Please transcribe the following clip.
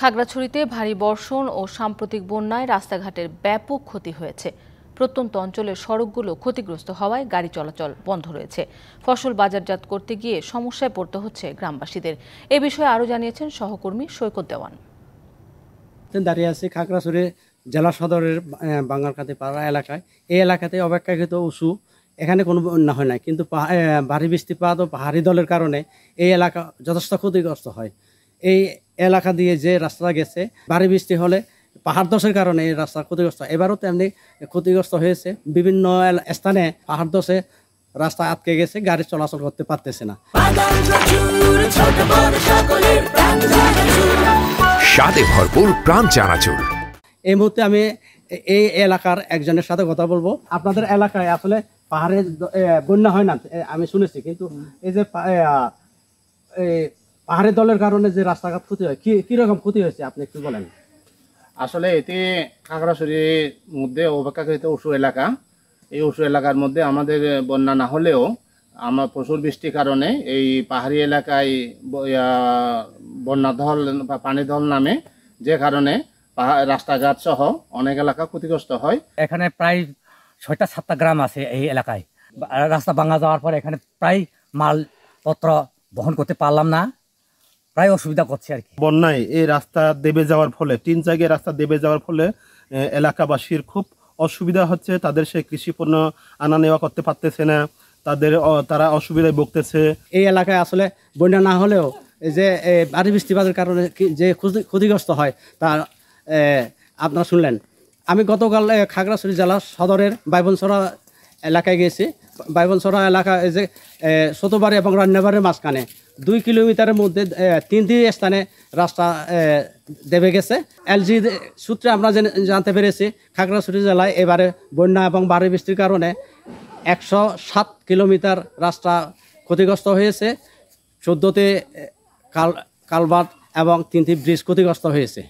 খাগড়াছড়িতে ভারী বর্ষণ ও সাম্প্রতিক বন্যায় রাস্তাঘাটের ব্যাপক ক্ষতি হয়েছে। প্রত্যন্ত অঞ্চলের সড়কগুলো ক্ষতিগ্রস্ত হওয়ায় গাড়ি চলাচল বন্ধ রয়েছে। ফসল বাজারজাত করতে গিয়ে সমস্যায় পড়তে হচ্ছে গ্রামবাসীদের। এ বিষয়ে আরও জানিয়েছেন সহকর্মী সৈকত দেওয়ান। দাঁড়িয়ে আছি খাগড়াছড়ি জেলা সদরের বাঙ্গারকাতি পাড়া এলাকায়। এই এলাকাতে অপেক্ষাকৃত উঁচু, এখানে কোনো বন্যা হয় না, কিন্তু ভারী বৃষ্টিপাত ও পাহাড়ি দলের কারণে এই এলাকা যথেষ্ট ক্ষতিগ্রস্ত হয়। এই এলাকা দিয়ে যে রাস্তা গেছে, ভারী বৃষ্টি হলে পাহাড় ধসের কারণে এই রাস্তা ক্ষতিগ্রস্ত। এবারও তেমনি ক্ষতিগ্রস্ত হয়েছে। বিভিন্ন স্থানে পাহাড় ধসে রাস্তা আটকে গেছে, গাড়ি চলাচল করতে পারতেছে না। স্বাদে ভরপুর প্রাণ চানাচুর। এই মুহূর্তে আমি এই এলাকার একজনের সাথে কথা বলবো। আপনাদের এলাকায় আসলে পাহাড়ে বন্যা হয় না আমি শুনেছি, কিন্তু এই যে পাহাড়ের দলের কারণে যে রাস্তাঘাট ক্ষতি হয়, কি রকম ক্ষতি হয়েছে আপনি একটু বলেন। আসলে এটি খাগড়াছড়ির মধ্যে অপেক্ষাকৃত উঁচু এলাকা। এই উঁচু এলাকার মধ্যে আমাদের বন্যা না হলেও আমার প্রচুর বৃষ্টির কারণে এই পাহাড়ি এলাকায় বন্যা ধল বা পানি ধল নামে, যে কারণে রাস্তাঘাট সহ অনেক এলাকা ক্ষতিগ্রস্ত হয়। এখানে প্রায় 6টা-7টা গ্রাম আছে এই এলাকায়। রাস্তা ভাঙা যাওয়ার পর এখানে প্রায় মালপত্র বহন করতে পারলাম না, প্রায় অসুবিধা করছে আর কি। বন্যায় এই রাস্তা দেবে যাওয়ার ফলে, 3 জায়গায় রাস্তা দেবে যাওয়ার ফলে এলাকাবাসীর খুব অসুবিধা হচ্ছে। তাদের সেই কৃষিপণ্য আনা নেওয়া করতে পারতেছে না, তারা অসুবিধায় ভুগতেছে। এই এলাকায় আসলে বন্যা না হলেও যে ভারী বৃষ্টিপাতের কারণে যে ক্ষতিগ্রস্ত হয় তা আপনারা শুনলেন। আমি গতকাল খাগড়াছড়ি জেলা সদরের বাইবনছড়া এলাকায় গিয়েছি। বাইবনছড়া এলাকা যে ছোটবাড়ি এবং রান্নাবাড়ির মাঝখানে 2 কিলোমিটারের মধ্যে 3টি স্থানে রাস্তা দেবে গেছে। এলজি সূত্রে আমরা জানতে পেরেছি খাগড়াছড়ি জেলায় এবারে বন্যা এবং ভারী বৃষ্টির কারণে 107 কিলোমিটার রাস্তা ক্ষতিগ্রস্ত হয়েছে। 14টি কালভার্ট এবং 3টি ব্রিজ ক্ষতিগ্রস্ত হয়েছে।